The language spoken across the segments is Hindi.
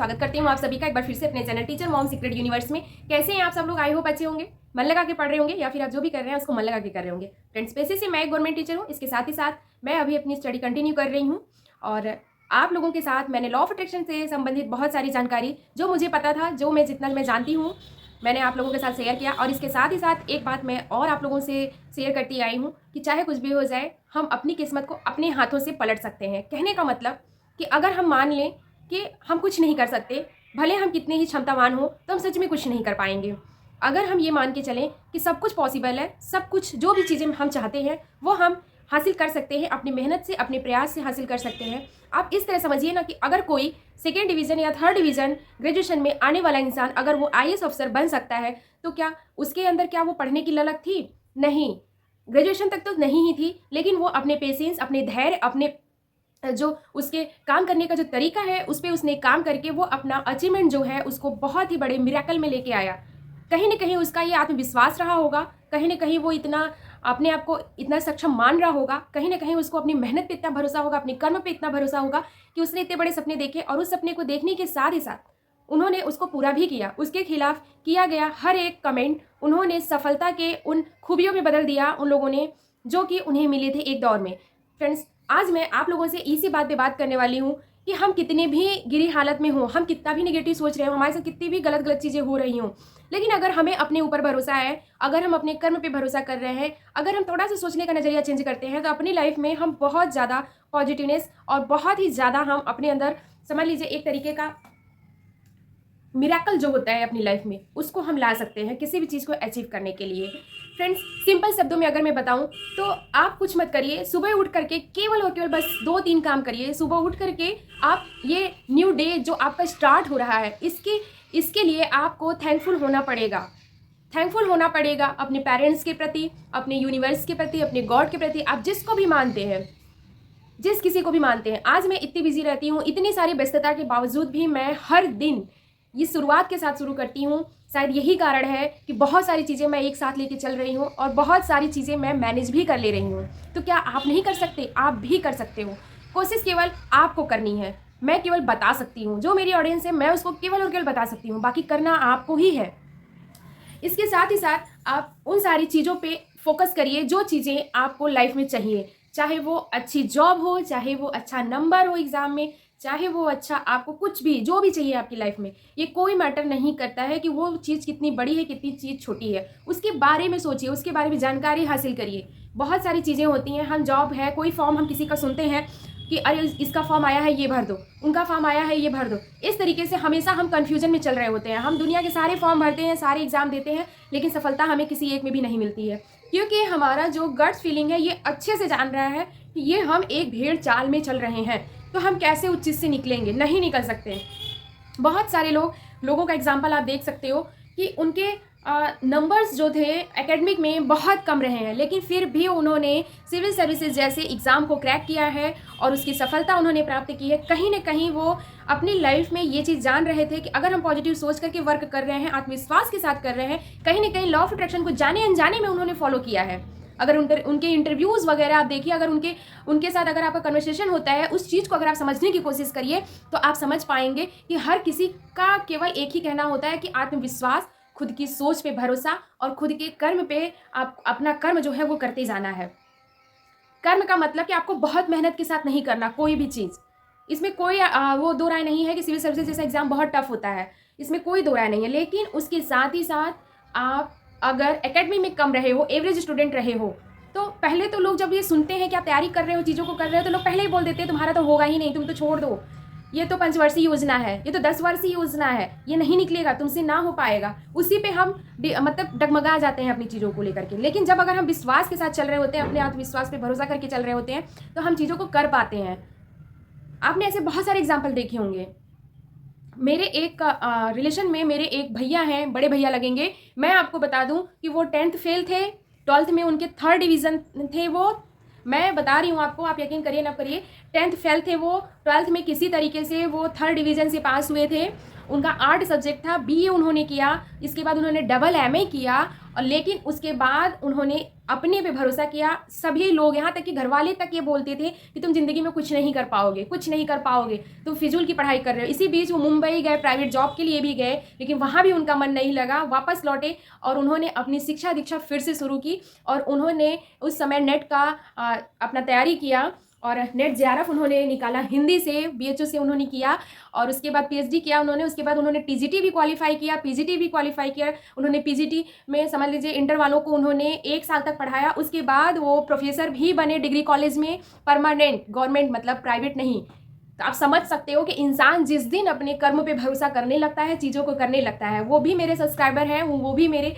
स्वागत करती हूँ आप सभी का एक बार फिर से अपने channel teacher mom secret universe में। कैसे हैं आप सब लोग? आई होप अच्छे होंगे, मन लगा के पढ़ रहे होंगे, या फिर आप जो भी कर रहे हैं उसको मन लगा के कर रहे होंगे। फ्रेंड्स, पैसे से मैं एक गवर्नमेंट टीचर हूँ, इसके साथ ही साथ मैं अभी अपनी स्टडी कंटिन्यू कर रही हूँ और आप लोगों के साथ मैंने लॉ ऑफ अट्रैक्शन से संबंधित बहुत सारी जानकारी जो मुझे पता था, जो मैं जितना मैं जानती हूँ, मैंने आप लोगों के साथ शेयर किया। और इसके साथ ही साथ एक बात मैं और आप लोगों से शेयर करती आई हूँ कि चाहे कुछ भी हो जाए, हम अपनी किस्मत को अपने हाथों से पलट सकते हैं। कहने का मतलब कि अगर हम मान लें कि हम कुछ नहीं कर सकते, भले हम कितने ही क्षमतावान हो, तो हम सच में कुछ नहीं कर पाएंगे। अगर हम ये मान के चलें कि सब कुछ पॉसिबल है, सब कुछ जो भी चीज़ें हम चाहते हैं वो हम हासिल कर सकते हैं, अपनी मेहनत से, अपने प्रयास से हासिल कर सकते हैं। आप इस तरह समझिए ना कि अगर कोई सेकेंड डिवीज़न या थर्ड डिवीज़न ग्रेजुएशन में आने वाला इंसान अगर वो IAS ऑफिसर बन सकता है, तो क्या उसके अंदर क्या वो पढ़ने की ललक थी? नहीं, ग्रेजुएशन तक तो नहीं ही थी, लेकिन वो अपने पेशेंस, अपने धैर्य, अपने जो उसके काम करने का जो तरीका है उस पर उसने काम करके वो अपना अचीवमेंट जो है उसको बहुत ही बड़े मिरेकल में लेके आया। कहीं ना कहीं उसका ये आत्मविश्वास रहा होगा, कहीं ना कहीं वो इतना अपने आप को इतना सक्षम मान रहा होगा, कहीं ना कहीं उसको अपनी मेहनत पे इतना भरोसा होगा, अपने कर्म पे इतना भरोसा होगा कि उसने इतने बड़े सपने देखे और उस सपने को देखने के साथ ही साथ उन्होंने उसको पूरा भी किया। उसके खिलाफ किया गया हर एक कमेंट उन्होंने सफलता के उन खूबियों में बदल दिया उन लोगों ने, जो कि उन्हें मिले थे एक दौर में। फ्रेंड्स, आज मैं आप लोगों से इसी बात पे बात करने वाली हूँ कि हम कितने भी गिरी हालत में हों, हम कितना भी नेगेटिव सोच रहे हो, हमारे साथ कितनी भी गलत गलत चीज़ें हो रही हों, लेकिन अगर हमें अपने ऊपर भरोसा है, अगर हम अपने कर्म पे भरोसा कर रहे हैं, अगर हम थोड़ा सा सोचने का नज़रिया चेंज करते हैं, तो अपनी लाइफ में हम बहुत ज़्यादा पॉजिटिवनेस और बहुत ही ज़्यादा हम अपने अंदर समझ लीजिए एक तरीके का मिरेकल जो होता है अपनी लाइफ में, उसको हम ला सकते हैं किसी भी चीज़ को अचीव करने के लिए। फ्रेंड्स, सिंपल शब्दों में अगर मैं बताऊं तो आप कुछ मत करिए, सुबह उठ करके केवल और केवल बस 2-3 काम करिए। सुबह उठ करके आप ये न्यू डे जो आपका स्टार्ट हो रहा है, इसके लिए आपको थैंकफुल होना पड़ेगा। थैंकफुल होना पड़ेगा अपने पेरेंट्स के प्रति, अपने यूनिवर्स के प्रति, अपने गॉड के प्रति, आप जिसको भी मानते हैं, जिस किसी को भी मानते हैं। आज मैं इतनी बिजी रहती हूँ, इतनी सारी व्यस्तता के बावजूद भी मैं हर दिन ये शुरुआत के साथ शुरू करती हूँ। शायद यही कारण है कि बहुत सारी चीज़ें मैं एक साथ लेके चल रही हूँ और बहुत सारी चीज़ें मैं मैनेज भी कर ले रही हूँ। तो क्या आप नहीं कर सकते? आप भी कर सकते हो। कोशिश केवल आपको करनी है, मैं केवल बता सकती हूँ। जो मेरी ऑडियंस है मैं उसको केवल और केवल बता सकती हूँ, बाकी करना आपको ही है। इसके साथ ही साथ आप उन सारी चीज़ों पे फोकस करिए जो चीज़ें आपको लाइफ में चाहिए, चाहे वो अच्छी जॉब हो, चाहे वो अच्छा नंबर हो एग्ज़ाम में, चाहे वो अच्छा आपको कुछ भी जो भी चाहिए आपकी लाइफ में। ये कोई मैटर नहीं करता है कि वो चीज़ कितनी बड़ी है, कितनी चीज़ छोटी है। उसके बारे में सोचिए, उसके बारे में जानकारी हासिल करिए। बहुत सारी चीज़ें होती हैं, हम जॉब है, कोई फॉर्म हम किसी का सुनते हैं कि अरे इसका फॉर्म आया है ये भर दो, उनका फॉर्म आया है ये भर दो। इस तरीके से हमेशा हम कन्फ्यूजन में चल रहे होते हैं। हम दुनिया के सारे फॉर्म भरते हैं, सारे एग्जाम देते हैं, लेकिन सफलता हमें किसी एक में भी नहीं मिलती है, क्योंकि हमारा जो गट्स फीलिंग है ये अच्छे से जान रहा है कि ये हम एक भेड़ चाल में चल रहे हैं। तो हम कैसे उस चीज़ से निकलेंगे? नहीं निकल सकते। बहुत सारे लोगों का एग्जाम्पल आप देख सकते हो कि उनके नंबर्स जो थे एकेडमिक में बहुत कम रहे हैं, लेकिन फिर भी उन्होंने सिविल सर्विसेज जैसे एग्ज़ाम को क्रैक किया है और उसकी सफलता उन्होंने प्राप्त की है। कहीं ना कहीं वो अपनी लाइफ में ये चीज़ जान रहे थे कि अगर हम पॉजिटिव सोच करके वर्क कर रहे हैं, आत्मविश्वास के साथ कर रहे हैं, कहीं ना कहीं लॉ ऑफ अट्रैक्शन को जाने अनजाने में उन्होंने फॉलो किया है। अगर उनके इंटरव्यूज़ वगैरह आप देखिए, अगर उनके साथ अगर आपका कन्वर्सेशन होता है, उस चीज़ को अगर आप समझने की कोशिश करिए तो आप समझ पाएंगे कि हर किसी का केवल एक ही कहना होता है कि आत्मविश्वास, खुद की सोच पे भरोसा और खुद के कर्म पे आप अपना कर्म जो है वो करते जाना है। कर्म का मतलब कि आपको बहुत मेहनत के साथ नहीं करना कोई भी चीज़। इसमें कोई वो दो राय नहीं है कि सिविल सर्विसेज जैसा एग्जाम बहुत टफ होता है, इसमें कोई दो राय नहीं है। लेकिन उसके साथ ही साथ आप अगर एकेडमी में कम रहे हो, एवरेज स्टूडेंट रहे हो, तो पहले तो लोग जब ये सुनते हैं कि आप तैयारी कर रहे हो, चीज़ों को कर रहे हो, तो लोग पहले ही बोल देते हैं तुम्हारा तो होगा ही नहीं, तुम तो छोड़ दो, ये तो 5 वर्षीय योजना है, ये तो 10 वर्षीय योजना है, ये नहीं निकलेगा, तुमसे ना हो पाएगा। उसी पे हम मतलब डगमगा जाते हैं अपनी चीज़ों को लेकर के। लेकिन जब अगर हम विश्वास के साथ चल रहे होते हैं, अपने आत्मविश्वास पे भरोसा करके चल रहे होते हैं, तो हम चीज़ों को कर पाते हैं। आपने ऐसे बहुत सारे एग्जाम्पल देखे होंगे। मेरे एक रिलेशन में मेरे एक भैया हैं, बड़े भैया लगेंगे। मैं आपको बता दूं कि वो 10th फेल थे, 12th में उनके 3rd डिवीज़न थे। वो मैं बता रही हूँ आपको, आप यकीन करिए ना करिए, 10th फेल थे वो, 12th में किसी तरीके से वो 3rd डिवीज़न से पास हुए थे। उनका आर्ट सब्जेक्ट था, बीए उन्होंने किया, इसके बाद उन्होंने डबल एमए किया, और लेकिन उसके बाद उन्होंने अपने पे भरोसा किया। सभी लोग, यहाँ तक कि घरवाले तक ये बोलते थे कि तुम ज़िंदगी में कुछ नहीं कर पाओगे, कुछ नहीं कर पाओगे, तुम फिजूल की पढ़ाई कर रहे हो। इसी बीच वो मुंबई गए, प्राइवेट जॉब के लिए भी गए, लेकिन वहाँ भी उनका मन नहीं लगा, वापस लौटे और उन्होंने अपनी शिक्षा दीक्षा फिर से शुरू की। और उन्होंने उस समय नेट का अपना तैयारी किया और नेट जेआरएफ उन्होंने निकाला, हिंदी से, बीएचयू से उन्होंने किया, और उसके बाद पीएचडी किया उन्होंने। उसके बाद उन्होंने टीजीटी भी क्वालिफाई किया, पीजीटी भी क्वालिफाई किया। उन्होंने पीजीटी में समझ लीजिए इंटर वालों को उन्होंने 1 साल तक पढ़ाया। उसके बाद वो प्रोफेसर भी बने डिग्री कॉलेज में, परमानेंट, गवर्नमेंट मतलब प्राइवेट नहीं। तो आप समझ सकते हो कि इंसान जिस दिन अपने कर्म पे भरोसा करने लगता है, चीज़ों को करने लगता है। वो भी मेरे सब्सक्राइबर हैं, वो भी मेरे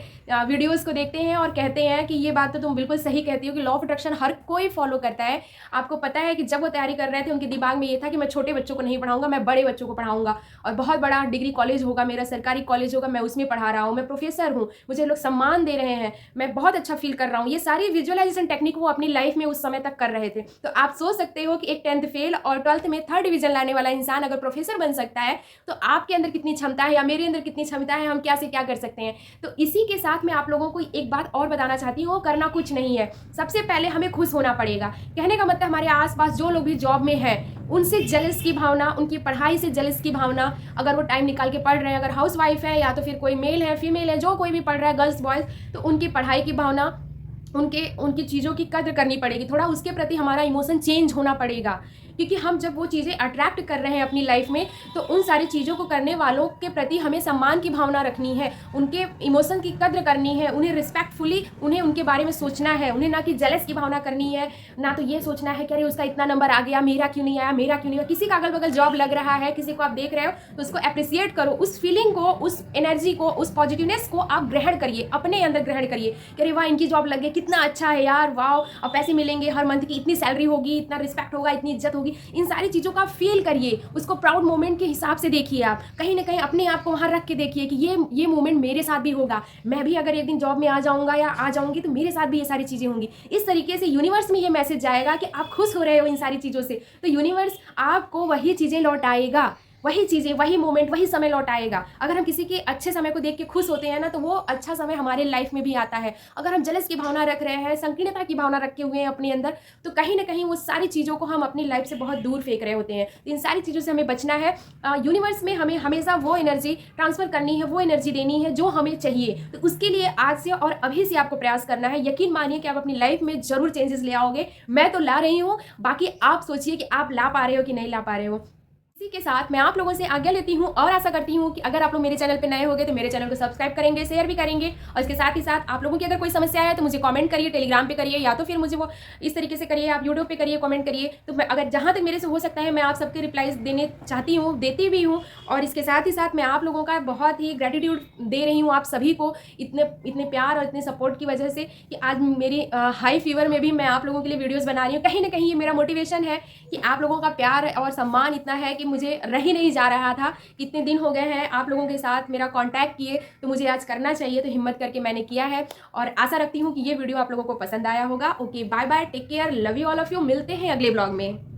वीडियोस को देखते हैं और कहते हैं कि ये बात तो तुम बिल्कुल सही कहती हो कि लॉ ऑफ अट्रैक्शन हर कोई फॉलो करता है। आपको पता है कि जब वो तैयारी कर रहे थे उनके दिमाग में ये था कि मैं छोटे बच्चों को नहीं पढ़ाऊंगा, मैं बड़े बच्चों को पढ़ाऊंगा, और बहुत बड़ा डिग्री कॉलेज होगा, मेरा सरकारी कॉलेज होगा, मैं उसमें पढ़ा रहा हूँ, मैं प्रोफेसर हूँ, मुझे लोग सम्मान दे रहे हैं, मैं बहुत अच्छा फील कर रहा हूँ। ये सारी विजुअलाइजेशन टेक्निक वो अपनी लाइफ में उस समय तक कर रहे थे। तो आप सोच सकते हो कि एक 10th फेल और 12th में 3rd डिवीजन लाने वाला इंसान अगर प्रोफेसर बन सकता है तो आपके अंदर कितनी क्षमता है या मेरे अंदर कितनी क्षमता है, हम क्या से क्या कर सकते हैं। तो इसी के साथ मैं आप लोगों को एक बात और बताना चाहती हूँ, करना कुछ नहीं है। सबसे पहले हमें खुश होना पड़ेगा। कहने का मतलब हमारे आसपास जो लोग भी जॉब में हैं उनसे जेलस की भावना, उनकी पढ़ाई से जेलस की भावना, अगर वो टाइम निकाल के पढ़ रहे हैं, अगर हाउस वाइफ है या तो फिर कोई मेल है, फीमेल है, जो कोई भी पढ़ रहा है, गर्ल्स बॉयज़, तो उनकी पढ़ाई की भावना, उनकी चीज़ों की कद्र करनी पड़ेगी। थोड़ा उसके प्रति हमारा इमोशन चेंज होना पड़ेगा, क्योंकि हम जब वो चीज़ें अट्रैक्ट कर रहे हैं अपनी लाइफ में तो उन सारी चीज़ों को करने वालों के प्रति हमें सम्मान की भावना रखनी है, उनके इमोशन की कद्र करनी है, उन्हें रिस्पेक्टफुली उन्हें उनके बारे में सोचना है। उन्हें ना कि जेलस की भावना करनी है, ना तो ये सोचना है कि अरे उसका इतना नंबर आ गया, मेरा क्यों नहीं आया, मेरा क्यों नहीं आया। किसी का अगल बगल जॉब लग रहा है, किसी को आप देख रहे हो तो उसको अप्रिसिएट करो, उस फीलिंग को, उस एनर्जी को, उस पॉजिटिवनेस को आप ग्रहण करिए, अपने अंदर ग्रहण करिए कि अरे वाह इनकी जॉब लग गई, कितना अच्छा है यार, वाह, अब पैसे मिलेंगे, हर मंथ की इतनी सैलरी होगी, इतना रिस्पेक्ट होगा, इतनी इज्जत होगी। इन सारी चीज़ों का फील करिए, उसको प्राउड मोमेंट के हिसाब से देखिए। आप कहीं ना कहीं अपने आप को वहाँ रख के देखिए कि ये मोमेंट मेरे साथ भी होगा, मैं भी अगर एक दिन जॉब में आ जाऊँगा या आ जाऊँगी तो मेरे साथ भी ये सारी चीज़ें होंगी। इस तरीके से यूनिवर्स में ये मैसेज जाएगा कि आप खुश हो रहे हो इन सारी चीज़ों से, तो यूनिवर्स आपको वही चीज़ें लौटाएगा, वही चीज़ें, वही मोमेंट, वही समय लौटाएगा। अगर हम किसी के अच्छे समय को देख के खुश होते हैं ना तो वो अच्छा समय हमारे लाइफ में भी आता है। अगर हम जलस की भावना रख रहे हैं, संकीर्णता की भावना रखे हुए हैं अपने अंदर, तो कहीं ना कहीं वो सारी चीज़ों को हम अपनी लाइफ से बहुत दूर फेंक रहे होते हैं। तो इन सारी चीज़ों से हमें बचना है। यूनिवर्स में हमें हमेशा वो एनर्जी ट्रांसफ़र करनी है, वो एनर्जी देनी है जो हमें चाहिए। तो उसके लिए आज से और अभी से आपको प्रयास करना है। यकीन मानिए कि आप अपनी लाइफ में ज़रूर चेंजेस ले आओगे। मैं तो ला रही हूँ, बाकी आप सोचिए कि आप ला पा रहे हो कि नहीं ला पा रहे हो। इसी के साथ मैं आप लोगों से आज्ञा लेती हूँ और आशा करती हूँ कि अगर आप लोग मेरे चैनल पे नए होंगे तो मेरे चैनल को सब्सक्राइब करेंगे, शेयर भी करेंगे, और इसके साथ ही साथ आप लोगों की अगर कोई समस्या है तो मुझे कमेंट करिए, टेलीग्राम पे करिए, या तो फिर मुझे वो इस तरीके से करिए, आप यूट्यूब पे करिए, कमेंट करिए। तो मैं अगर जहाँ तक मेरे से हो सकता है मैं आप सबके रिप्लाईज देने चाहती हूँ, देती भी हूँ। और इसके साथ ही साथ मैं आप लोगों का बहुत ही ग्रेटिट्यूड दे रही हूँ आप सभी को, इतने प्यार और इतने सपोर्ट की वजह से कि आज मेरी हाई फीवर में भी मैं आप लोगों के लिए वीडियोज़ बना रही हूँ। कहीं ना कहीं ये मेरा मोटिवेशन है कि आप लोगों का प्यार और सम्मान इतना है कि मुझे रही नहीं जा रहा था। कितने दिन हो गए हैं आप लोगों के साथ मेरा कांटेक्ट किए, तो मुझे आज करना चाहिए, तो हिम्मत करके मैंने किया है। और आशा रखती हूँ कि ये वीडियो आप लोगों को पसंद आया होगा। Okay, bye bye, take care, love you all of you. मिलते हैं अगले ब्लॉग में।